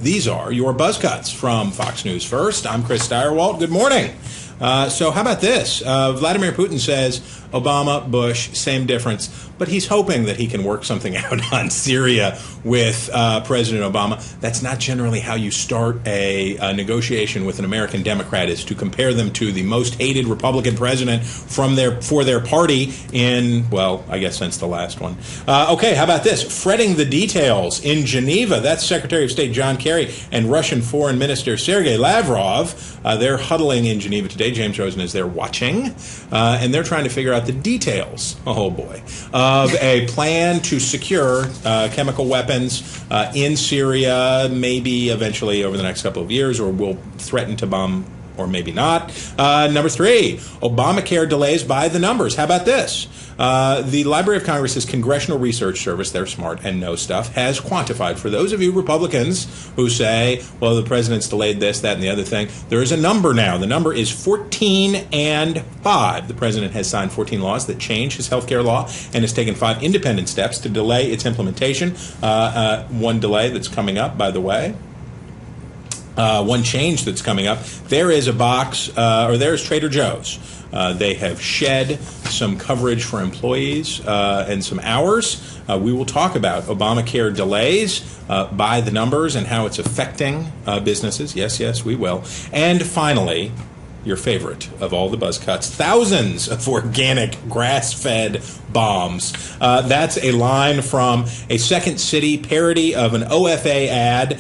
These are your buzz cuts from Fox News First. I'm Chris Steyerwalt. Good morning. So how about this? Vladimir Putin says Obama, Bush, same difference, but he's hoping that he can work something out on Syria with President Obama. That's not generally how you start a negotiation with an American Democrat, is to compare them to the most hated Republican president for their party in, well, I guess since the last one. Okay, how about this? Fretting the details in Geneva. That's Secretary of State John Kerry and Russian Foreign Minister Sergei Lavrov. They're huddling in Geneva today. James Rosen is there watching, and they're trying to figure out the details, oh boy, of a plan to secure chemical weapons in Syria, maybe eventually over the next couple of years, or will threaten to bomb, or maybe not. Number 3, Obamacare delays by the numbers. How about this? The Library of Congress's Congressional Research Service, they're smart and know stuff, has quantified, for those of you Republicans who say, well, the president's delayed this, that, and the other thing, there is a number now. The number is 14 and 5. The president has signed 14 laws that change his health care law and has taken 5 independent steps to delay its implementation. One delay that's coming up, by the way. One change that's coming up. There is a box, or there's Trader Joe's. They have shed some coverage for employees and some hours. We will talk about Obamacare delays by the numbers and how it's affecting businesses. Yes, we will. And finally, your favorite of all the buzz cuts, thousands of organic grass-fed bombs. That's a line from a Second City parody of an OFA ad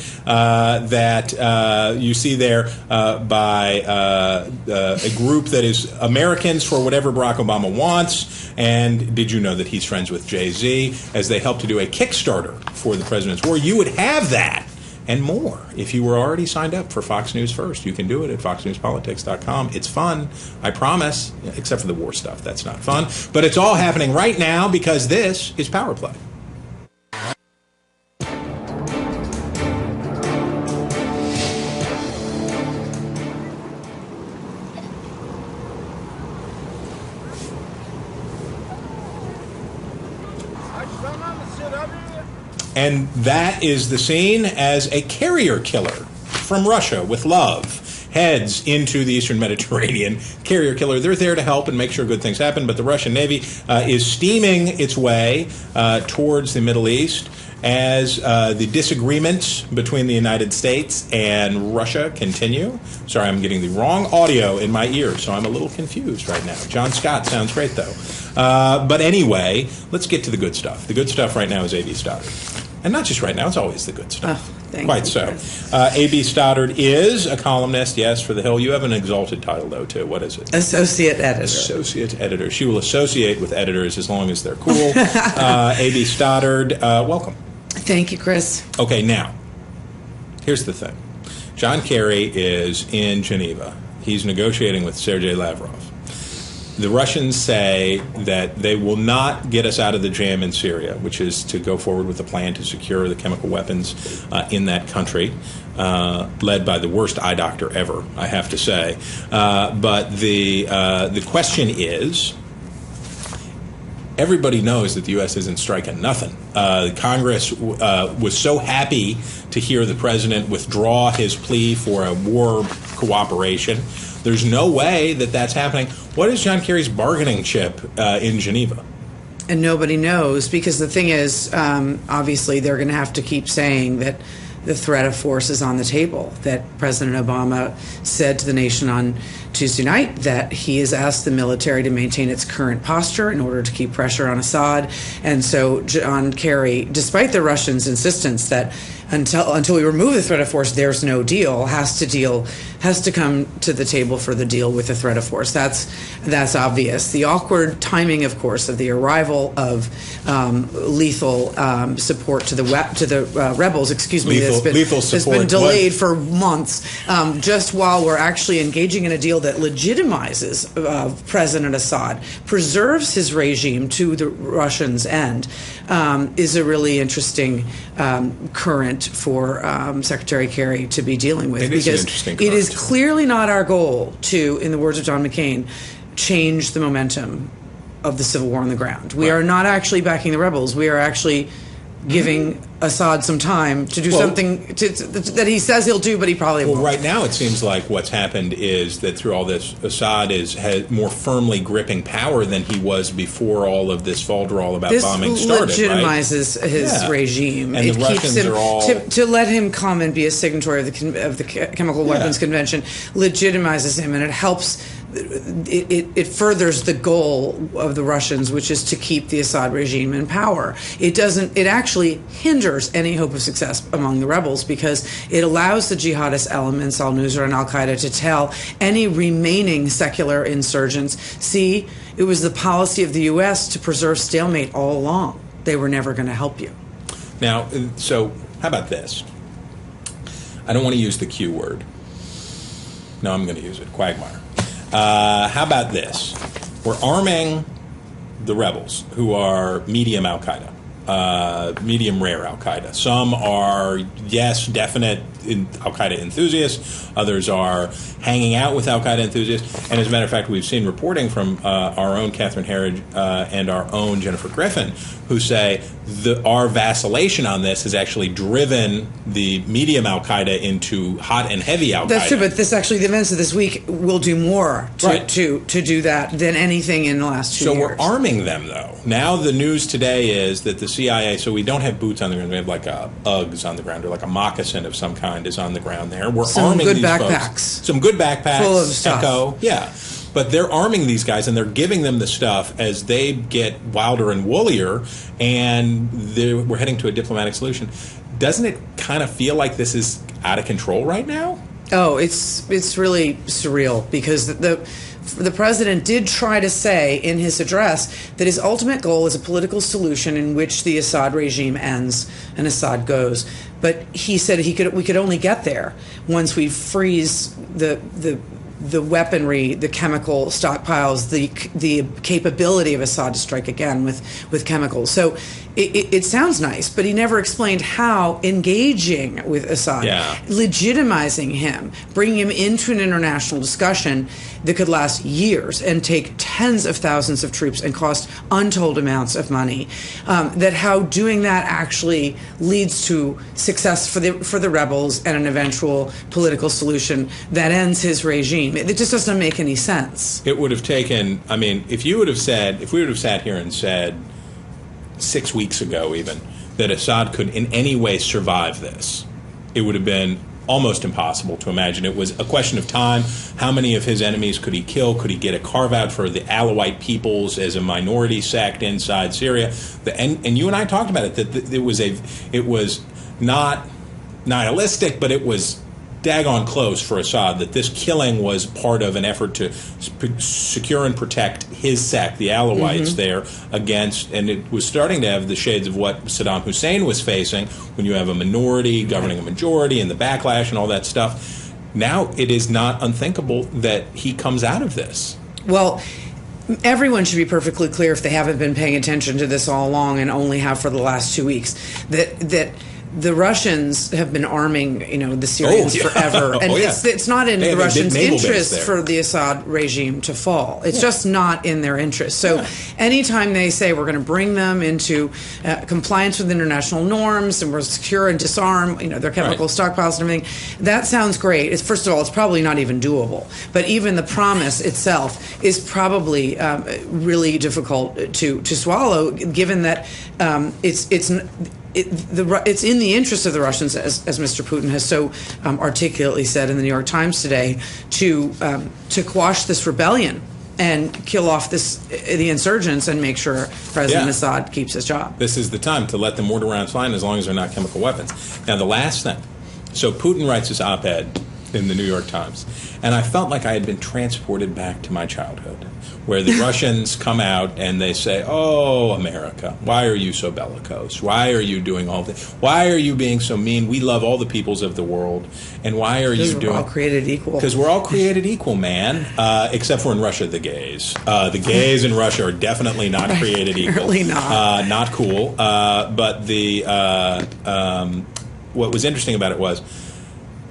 that you see there by a group that is Americans for Whatever Barack Obama Wants. And did you know that he's friends with Jay-Z, as they help to do a Kickstarter for the president's war? You would have that and more if you were already signed up for Fox News First. You can do it at foxnewspolitics.com. It's fun, I promise, except for the war stuff. That's not fun. But it's all happening right now because this is Power Play. And that is the scene as a carrier killer from Russia with love heads into the Eastern Mediterranean. Carrier killer, they're there to help and make sure good things happen, but the Russian Navy is steaming its way towards the Middle East as the disagreements between the United States and Russia continue. Sorry, I'm getting the wrong audio in my ears, so I'm a little confused right now. John Scott sounds great, though. But anyway, let's get to the good stuff. The good stuff right now is A.B. Stoddard. And not just right now, it's always the good stuff. Oh, Quite so. A.B. Stoddard is a columnist, yes, for The Hill. You have an exalted title, though, too. What is it? Associate editor. Associate editor. She will associate with editors as long as they're cool. A.B. Stoddard, welcome. Thank you, Chris. Okay, now, here's the thing. John Kerry is in Geneva. He's negotiating with Sergei Lavrov. The Russians say that they will not get us out of the jam in Syria, which is to go forward with a plan to secure the chemical weapons in that country, led by the worst eye doctor ever, I have to say. But the question is, everybody knows that the U.S. isn't striking nothing. Congress was so happy to hear the president withdraw his plea for a war cooperation. There's no way that that's happening. What is John Kerry's bargaining chip in Geneva? And nobody knows, because the thing is, obviously, they're going to have to keep saying that the threat of force is on the table, that President Obama said to the nation on Tuesday night that he has asked the military to maintain its current posture in order to keep pressure on Assad. And so John Kerry, despite the Russians' insistence that until we remove the threat of force, there's no deal, has to come to the table for the deal with the threat of force. That's obvious. The awkward timing, of course, of the arrival of lethal support to the rebels. Excuse me, that's been delayed for months, just while we're actually engaging in a deal that legitimizes President Assad, preserves his regime to the Russians' end, is a really interesting current for Secretary Kerry to be dealing with, because it is clearly not our goal to, in the words of John McCain, change the momentum of the civil war on the ground. We are not actually backing the rebels. We are actually giving Assad some time to do something that he says he'll do, but he probably won't. Well, right now it seems like what's happened is that through all this, Assad has more firmly gripping power than he was before all of this falderall about bombing started. This legitimizes his regime. And it the Russians keeps him are all... to let him come and be a signatory of the Chemical Weapons Convention legitimizes him, and it helps. It furthers the goal of the Russians, which is to keep the Assad regime in power. It doesn't. It actually hinders any hope of success among the rebels because it allows the jihadist elements, al-Nusra and al-Qaeda, to tell any remaining secular insurgents, see, it was the policy of the U.S. to preserve stalemate all along. They were never going to help you. Now, so how about this? I don't want to use the Q word. No, I'm going to use it, quagmire. How about this? We're arming the rebels, who are medium al-Qaeda, medium rare al-Qaeda. Some are, yes, definite al-Qaeda enthusiasts. Others are hanging out with al-Qaeda enthusiasts. And as a matter of fact, we've seen reporting from our own Catherine Herridge and our own Jennifer Griffin, who say our vacillation on this has actually driven the medium al-Qaeda into hot and heavy al-Qaeda. That's true, but the events of this week will do more to do that than anything in the last 2 years. So we're arming them, though. Now the news today is that the CIA, so we don't have boots on the ground, we have like Uggs on the ground, or like a moccasin of some kind is on the ground there. We're arming these folks. Some good backpacks. Full of stuff. Echo, yeah. But they're arming these guys, and they're giving them the stuff as they get wilder and woollier, and we're heading to a diplomatic solution. Doesn't it kind of feel like this is out of control right now? Oh, it's really surreal because the president did try to say in his address that his ultimate goal is a political solution in which the Assad regime ends and Assad goes. But he said we could only get there once we freeze the weaponry, the chemical stockpiles, the capability of Assad to strike again with chemicals. So it sounds nice, but he never explained how engaging with Assad, legitimizing him, bringing him into an international discussion that could last years and take tens of thousands of troops and cost untold amounts of money, that how doing that actually leads to success for the rebels and an eventual political solution that ends his regime. It just doesn't make any sense. It would have taken, I mean, if we would have sat here and said 6 weeks ago even that Assad could in any way survive this, it would have been almost impossible to imagine. It was a question of time. How many of his enemies could he kill? Could he get a carve-out for the Alawite peoples as a minority sect inside Syria? And you and I talked about it, that it was not nihilistic, but it was daggone close for Assad, that this killing was part of an effort to secure and protect his sect, the Alawites, there against, and it was starting to have the shades of what Saddam Hussein was facing when you have a minority governing a majority and the backlash and all that stuff. Now it is not unthinkable that he comes out of this. Well, everyone should be perfectly clear, if they haven't been paying attention to this all along and only have for the last 2 weeks, that the Russians have been arming, the Syrians forever, and it's not in the Russians' interest for the Assad regime to fall. It's just not in their interest. So, anytime they say we're going to bring them into compliance with international norms and we're secure and disarm, their chemical stockpiles and everything, that sounds great. First of all, it's probably not even doable. But even the promise itself is probably really difficult to swallow, given that it's in the interest of the Russians, as Mr. Putin has so articulately said in the New York Times today, to quash this rebellion and kill off the insurgents and make sure President Assad keeps his job. This is the time to let the mortar rounds fly, as long as they're not chemical weapons. Now, the last thing. So Putin writes his op-ed in the New York Times, and I felt like I had been transported back to my childhood, where the Russians come out and they say, "Oh, America, why are you so bellicose? Why are you doing all this? Why are you being so mean? We love all the peoples of the world, and why are you doing?" We're all created equal. Because we're all created equal, man. Except for in Russia, the gays. The gays in Russia are definitely not created equal. Apparently not. Not cool. But what was interesting about it was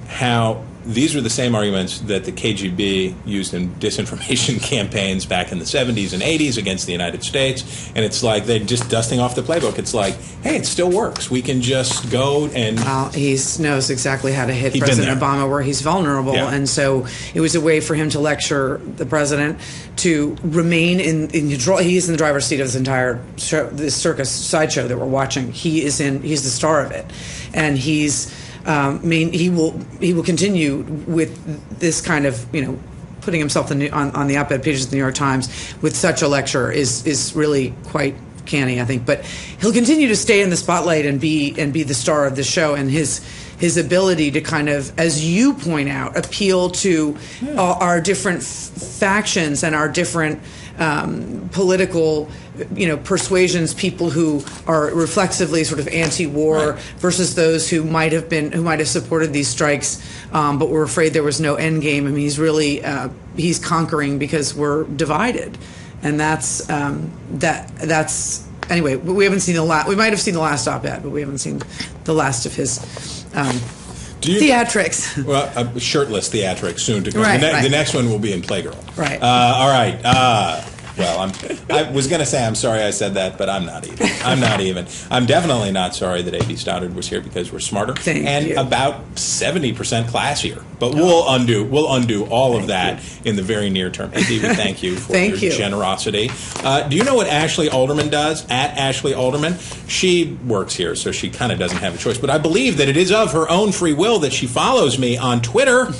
how these are the same arguments that the KGB used in disinformation campaigns back in the 70s and 80s against the United States. And it's like they're just dusting off the playbook. It's like, hey, it still works. We can just go and... Well, he knows exactly how to hit President Obama where he's vulnerable. Yeah. And so it was a way for him to lecture the president to remain in control. He's in the driver's seat of this entire show, this circus sideshow that we're watching. He's the star of it. And he's... he will continue with this kind of, putting himself on the op-ed pages of the New York Times with such a lecture is really quite canny, I think. But he'll continue to stay in the spotlight and be the star of the show, and his ability to kind of, as you point out, appeal to our different factions and our different political persuasions, people who are reflexively sort of anti-war versus those who might have supported these strikes, but were afraid there was no end game. I mean, he's really he's conquering because we're divided, and that's anyway. We haven't seen the last. We might have seen the last op-ed, but we haven't seen the last of his. Theatrics. Well, shirtless theatrics soon to come. Right, the next one will be in Playgirl. Right. All right. Well, I was going to say I'm sorry I said that, but I'm not even. I'm definitely not sorry that A.B. Stoddard was here because we're smarter and about 70% classier. But we'll undo all of that in the very near term. A.B., we thank you for your generosity. Do you know what Ashley Alderman does? At Ashley Alderman, she works here, so she kind of doesn't have a choice. But I believe that it is of her own free will that she follows me on Twitter.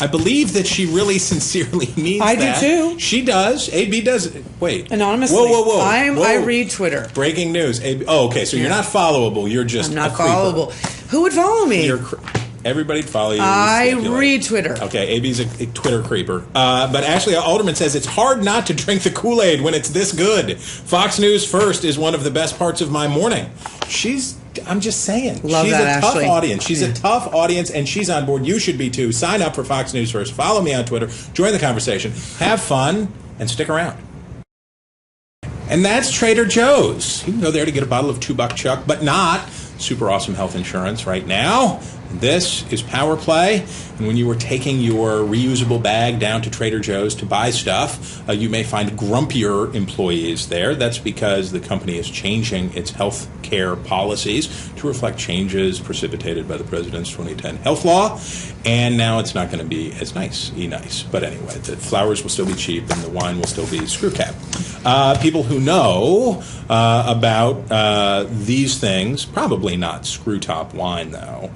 I believe that she really sincerely means that. I do too. She does. AB does. Wait. Anonymously. Whoa. I read Twitter. Breaking news. AB, okay. So you're not followable. You're just I'm not a creeper. Followable. Who would follow me? Everybody'd follow you. I read Twitter. Okay, AB's a Twitter creeper. But Ashley Alderman says it's hard not to drink the Kool-Aid when it's this good. Fox News First is one of the best parts of my morning. I'm just saying. Love she's that, a tough Ashley. audience. She's a tough audience, and she's on board. You should be too. Sign up for Fox News First. Follow me on Twitter. Join the conversation. Have fun, and stick around. And that's Trader Joe's. You can go there to get a bottle of $2 Chuck, but not super awesome health insurance right now. This is Power Play, and when you are taking your reusable bag down to Trader Joe's to buy stuff, you may find grumpier employees there. That's because the company is changing its health care policies to reflect changes precipitated by the president's 2010 health law, and now it's not going to be as nice. But anyway, the flowers will still be cheap, and the wine will still be screw cap. People who know about these things, probably not screw top wine, though,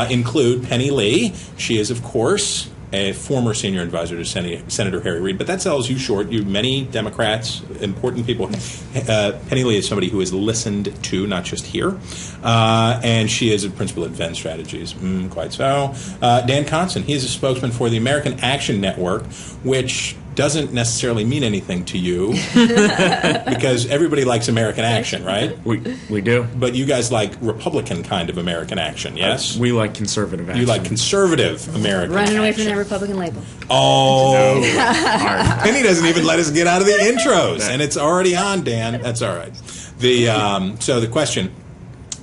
include Penny Lee. She is, of course, a former senior advisor to Senator Harry Reid, but that sells you short. Many Democrats, important people. Penny Lee is somebody who is listened to, not just here, and she is a principal at Venn Strategies. Quite so. Dan Conson, he is a spokesman for the American Action Network, which doesn't necessarily mean anything to you because everybody likes American action, right? We do. But you guys like Republican kind of American action, yes? We like conservative action. You like conservative American Running action. away from that Republican label. Oh. No. Penny doesn't even let us get out of the intros, and it's already on, Dan. That's all right. So the question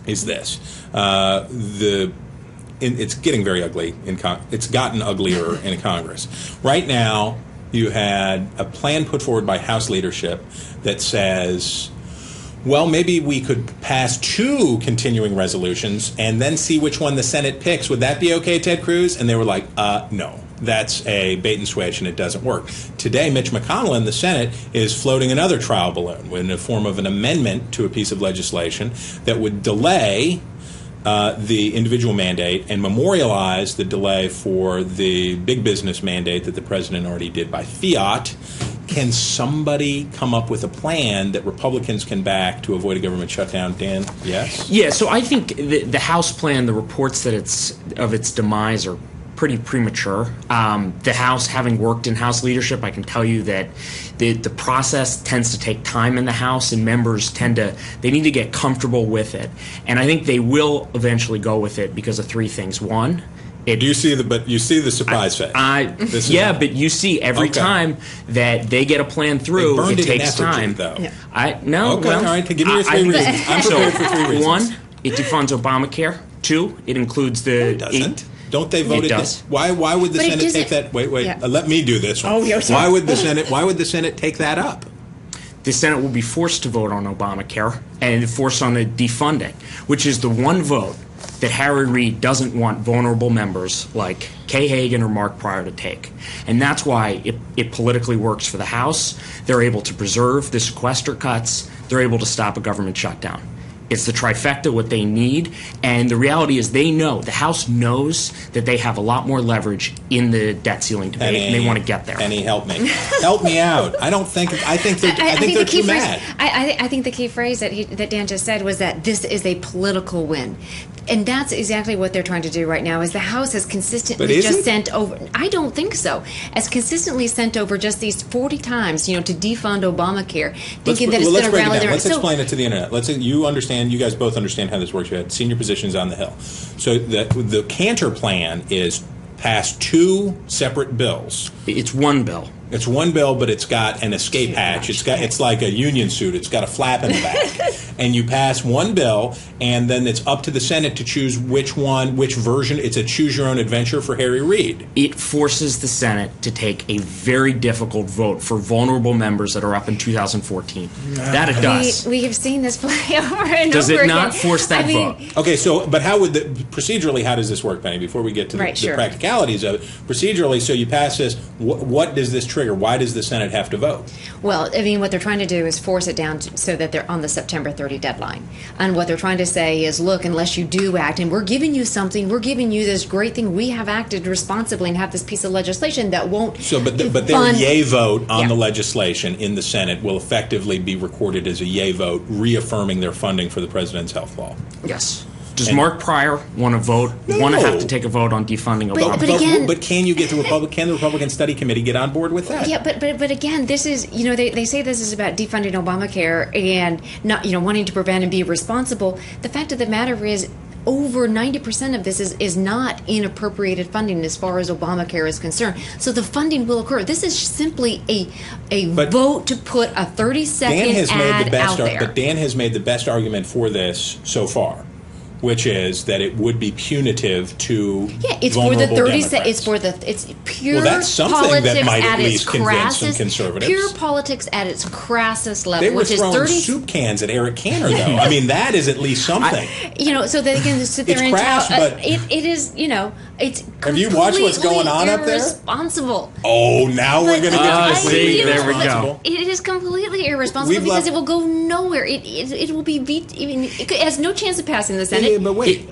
is this. It's getting very ugly. It's gotten uglier in Congress. Right now, you had a plan put forward by House leadership that says, well, maybe we could pass 2 continuing resolutions and then see which one the Senate picks. Would that be okay, Ted Cruz? And they were like, no. That's a bait and switch, and it doesn't work. Today, Mitch McConnell in the Senate is floating another trial balloon in the form of an amendment to a piece of legislation that would delay the individual mandate and memorialize the delay for the big business mandate that the president already did by fiat. Can somebody come up with a plan that Republicans can back to avoid a government shutdown? Dan, yes? Yeah, so I think the House plan, the reports that its demise are pretty premature. The House, having worked in House leadership, I can tell you that the process tends to take time in the House, and members they need to get comfortable with it. And I think they will eventually go with it because of 3 things. One, you see the surprise face. But you see every time that they get a plan through, it takes time. Though. Yeah. All right. Give me your 3 reasons. I'm prepared for 3 reasons. 1, it defunds Obamacare. 2, it includes the. No, it doesn't. Don't they vote It it? does. Why would the But it Senate take doesn't- that? Wait. Yeah. Let me do this one. Oh, yeah, sorry. Why would the Senate take that up? The Senate will be forced to vote on Obamacare and forced on the defunding, which is the one vote that Harry Reid doesn't want vulnerable members like Kay Hagan or Mark Pryor to take. And that's why it politically works for the House. They're able to preserve the sequester cuts. They're able to stop a government shutdown. It's the trifecta, what they need. And the reality is the House knows that they have a lot more leverage in the debt ceiling debate, and they want to get there. Penny, help me. Help me out. I think they're too mad. I think the key phrase that Dan just said was that this is a political win. And that's exactly what they're trying to do right now. Is the House has consistently just sent over. I don't think so. Has consistently sent over just these 40 times, to defund Obamacare, thinking that it's going to rally their. Let's explain it to the internet. You guys both understand how this works. You had senior positions on the Hill. So the Cantor plan is pass two separate bills. It's one bill. It's one bill, but it's got an escape hatch. It's like a union suit. It's got a flap in the back. And you pass one bill, and then it's up to the Senate to choose which version. It's a choose your own adventure for Harry Reid. It forces the Senate to take a very difficult vote for vulnerable members that are up in 2014. That it does. We have seen this play over and Does over it again. not force that vote? Okay, but procedurally, how does this work, Penny? Before we get to the practicalities of it, procedurally, so you pass this. What does this trigger? Why does the Senate have to vote? Well, what they're trying to do is force it down so that they're on the September 30 deadline. And what they're trying to say is, look, unless you do act, and we're giving you something, we're giving you this great thing, we have acted responsibly and have this piece of legislation that won't. So, but their yay vote on the legislation in the Senate will effectively be recorded as a yay vote, reaffirming their funding for the president's health law. Yes. Does Mark Pryor want to vote? No. Want to have to take a vote on defunding Obama? But can you get the Republican Study Committee get on board with that? Yeah, but again, this is they say this is about defunding Obamacare and not wanting to prevent and be responsible. The fact of the matter is, over 90% of this is not inappropriated funding as far as Obamacare is concerned. So the funding will occur. This is simply a vote to put a 30-second ad out there. But Dan has made the best argument for this so far, which is that it would be punitive to it's for the 30 Democrats. It's pure that's something politics that might at at least its convince some crassest, conservatives. pure politics at its crassest level, They were which is throwing 30 soup cans at Eric Cantor, though. I mean, that is at least something. so they can sit there It's and crass, tell but- it is it's Have you watched what's going on up there? Irresponsible. Oh, now we're going to get to see, there we go. It is completely irresponsible because it will go nowhere. It will be it has no chance of passing the Senate. Yeah, but wait.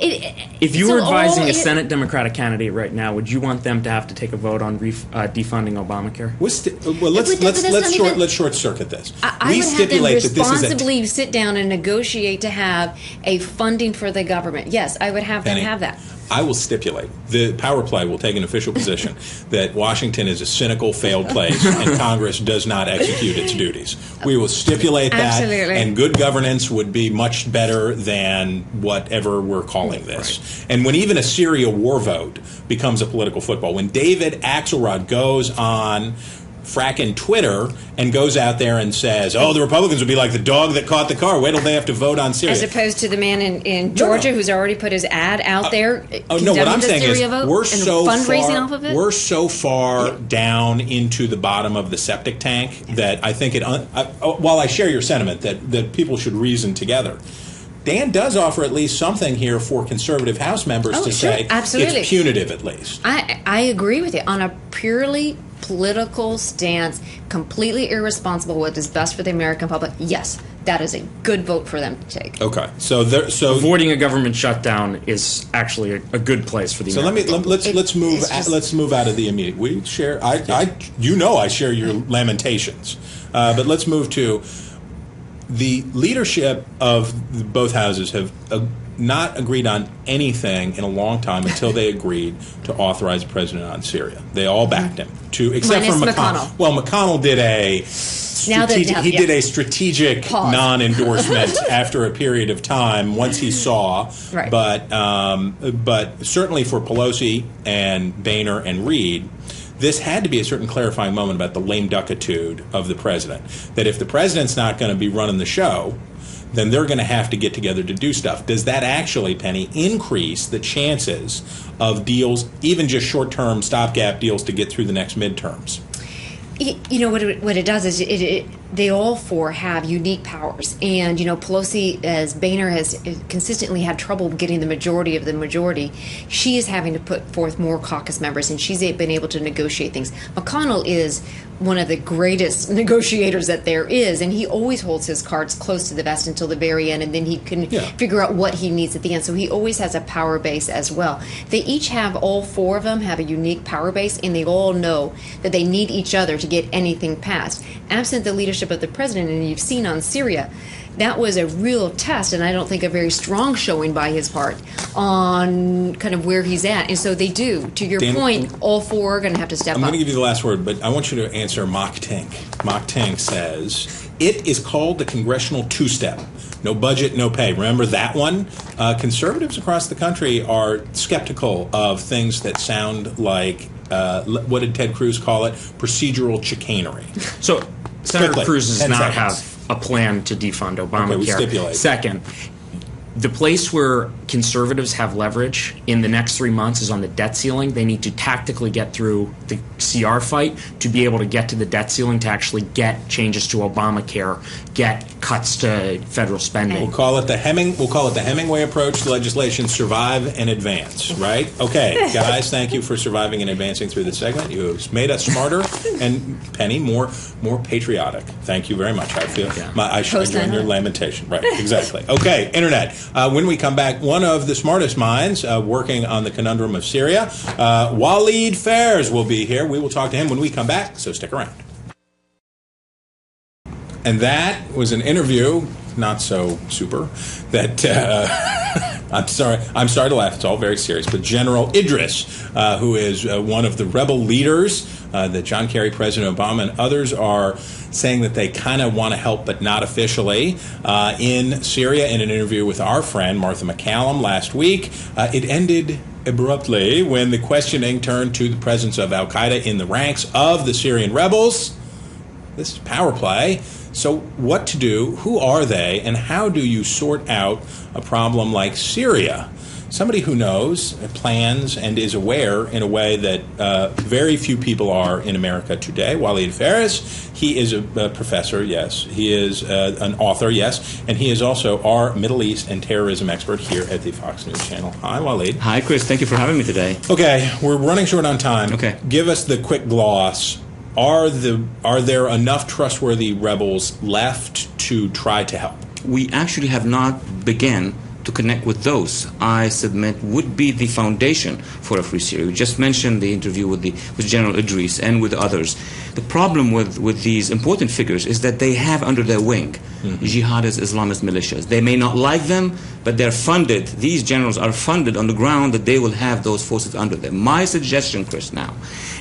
If you were advising a Senate Democratic candidate right now, would you want them to have to take a vote on defunding Obamacare? Let's short circuit this. I would have them responsibly sit down and negotiate to have a funding for the government. Yes, I would have them have that. I will stipulate, the power play will take an official position that Washington is a cynical, failed place and Congress does not execute its duties. We will stipulate that, Absolutely. and good governance would be much better than whatever we're calling this. Right. And when even a Syria war vote becomes a political football, when David Axelrod goes on fracking Twitter and goes out there and says, the Republicans would be like the dog that caught the car. Wait till they have to vote on Syria. As opposed to the man in Georgia who's already put his ad out there. What I'm saying is we're so far down into the bottom of the septic tank that I think while I share your sentiment that people should reason together, Dan does offer at least something here for conservative House members to say absolutely. It's punitive at least. I agree with you. On a purely political stance, completely irresponsible, what is best for the American public, yes, that is a good vote for them to take. Okay, so avoiding a government shutdown is actually a good place for the American public. Let's move out of the immediate. We share. I share your lamentations, but let's move to the leadership of both houses have not agreed on anything in a long time until they agreed to authorize the president on Syria. They all backed him, except for McConnell. Well, McConnell did a strategic non-endorsement after a period of time once he saw. Right. But certainly for Pelosi and Boehner and Reid, this had to be a certain clarifying moment about the lame duckitude of the president. That if the president's not going to be running the show, then they're going to have to get together to do stuff. Does that actually, Penny, increase the chances of deals, even just short-term stopgap deals, to get through the next midterms? You know, what it does is they all four have unique powers. And, you know, Pelosi, as Boehner has consistently had trouble getting the majority of the majority, she is having to put forth more caucus members, and she's been able to negotiate things. McConnell is one of the greatest negotiators that there is, and he always holds his cards close to the vest until the very end, and then he can figure out what he needs at the end. So he always has a power base as well. They each have, all four of them have a unique power base, and they all know that they need each other to get anything passed. Absent the leadership of the president, and you've seen on Syria, that was a real test, and I don't think a very strong showing by his part on kind of where he's at. And so they do. To your point, all four are going to have to step up. I'm going to give you the last word, but I want you to answer Mock Tink. Mock Tink says, it is called the congressional two-step. No budget, no pay. Remember that one? Conservatives across the country are skeptical of things that sound like, what did Ted Cruz call it? Procedural chicanery. So Senator Cruz does not seconds. have a plan to defund Obamacare. Okay, we stipulate. Second, the place where conservatives have leverage in the next 3 months is on the debt ceiling. They need to tactically get through the CR fight to be able to get to the debt ceiling, to actually get changes to Obamacare, get cuts to federal spending. We'll call it the Hemingway approach to legislation: survive and advance. Right? Okay, guys. Thank you for surviving and advancing through this segment. You've made us smarter and, Penny, more patriotic. Thank you very much. I feel I join your lamentation. Right? Exactly. Okay, Internet. When we come back, one of the smartest minds working on the conundrum of Syria, Waleed Fairs, will be here. We will talk to him when we come back, so stick around. And that was an interview, not so super, that I'm sorry to laugh. It's all very serious. But General Idris, who is one of the rebel leaders that John Kerry, President Obama, and others are saying that they kind of want to help, but not officially, in Syria, in an interview with our friend Martha McCallum last week. It ended abruptly when the questioning turned to the presence of al-Qaeda in the ranks of the Syrian rebels. This is power play. So what to do, who are they, and how do you sort out a problem like Syria? Somebody who knows, plans, and is aware in a way that very few people are in America today. Waleed Fairs, he is a professor, yes. He is an author, yes. And he is also our Middle East and terrorism expert here at the Fox News Channel. Hi, Waleed. Hi, Chris. Thank you for having me today. Okay, we're running short on time. Okay. Give us the quick gloss. Are there enough trustworthy rebels left to try to help? We actually have not begun to connect with those. I submit would be the foundation for a free Syria. We just mentioned the interview with General Idris and with others. The problem with these important figures is that they have under their wing jihadist Islamist militias. They may not like them, but they're funded. These generals are funded on the ground that they will have those forces under them. My suggestion, Chris, now,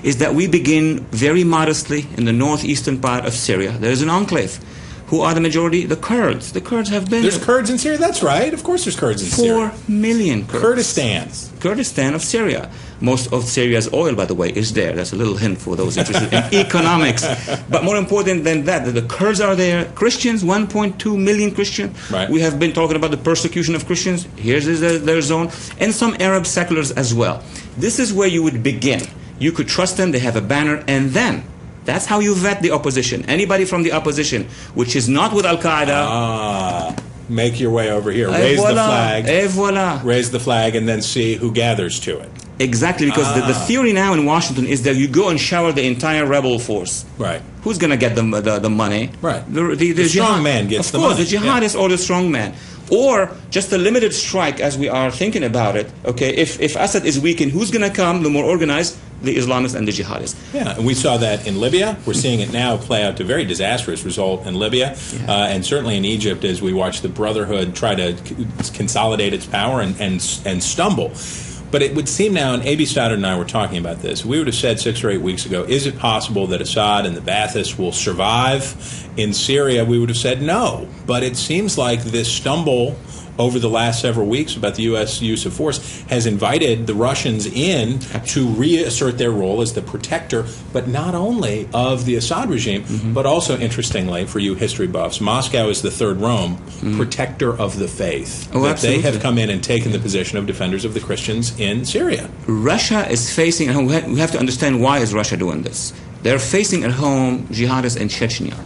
is that we begin very modestly in the northeastern part of Syria. There is an enclave. Who are the majority? The Kurds. The Kurds have been... There's Kurds in Syria? That's right. Of course there's Kurds in Syria. 4 million Kurds. Kurdistan of Syria. Most of Syria's oil, by the way, is there. That's a little hint for those interested in economics. But more important than that, the Kurds are there. Christians, 1.2 million Christians. Right. We have been talking about the persecution of Christians. Here's their zone. And some Arab seculars as well. This is where you would begin. You could trust them. They have a banner. And then... that's how you vet the opposition. Anybody from the opposition, which is not with Al-Qaeda... make your way over here. Raise the flag. Et voila. Raise the flag and then see who gathers to it. Exactly, because the theory now in Washington is that you go and shower the entire rebel force. Right. Who's going to get the money? Right. The strong man gets the money. Of course, the jihadist or the strong man. Or just a limited strike, as we are thinking about it. Okay, if Assad is weakened, who's going to come, the more organized? The Islamists and the jihadists. Yeah, and we saw that in Libya. We're seeing it now play out to a very disastrous result in Libya, and certainly in Egypt as we watch the Brotherhood try to consolidate its power and stumble. But it would seem now, and A.B. Stoddard and I were talking about this, we would have said 6 or 8 weeks ago, is it possible that Assad and the Baathists will survive in Syria? We would have said no. But it seems like this stumble over the last several weeks about the U.S. use of force has invited the Russians in to reassert their role as the protector, but not only of the Assad regime, but also, interestingly, for you history buffs, Moscow is the third Rome, protector of the faith. Oh, absolutely. They have come in and taken the position of defenders of the Christians in Syria. Russia is facing, and we have to understand why is Russia doing this. They're facing at home jihadists in Chechnya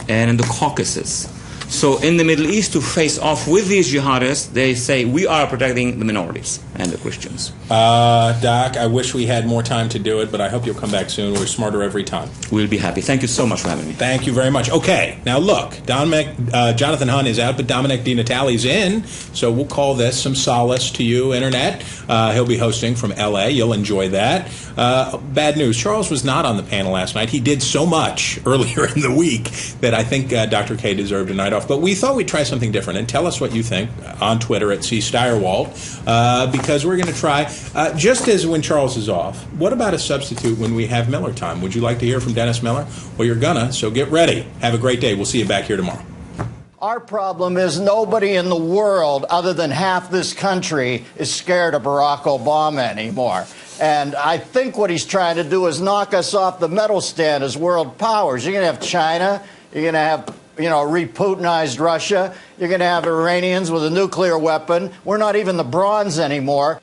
and in the Caucasus. So in the Middle East, to face off with these jihadists, they say, we are protecting the minorities and the Christians. Doc, I wish we had more time to do it, but I hope you'll come back soon. We're smarter every time. We'll be happy. Thank you so much for having me. Thank you very much. Okay, now look, Jonathan Hunt is out, but Dominic DiNatale's in, so we'll call this some solace to you, Internet. He'll be hosting from L.A. You'll enjoy that. Bad news, Charles was not on the panel last night. He did so much earlier in the week that I think Dr. K deserved a night off. But we thought we'd try something different, and tell us what you think on Twitter at @CSteyerwalt, because we're going to try, just as when Charles is off, what about a substitute when we have Miller time? Would you like to hear from Dennis Miller? Well, you're gonna, so get ready. Have a great day. We'll see you back here tomorrow. Our problem is nobody in the world other than half this country is scared of Barack Obama anymore. And I think what he's trying to do is knock us off the medal stand as world powers. You're going to have China, you're going to have re-Putinized Russia. You're going to have Iranians with a nuclear weapon. We're not even the bronze anymore.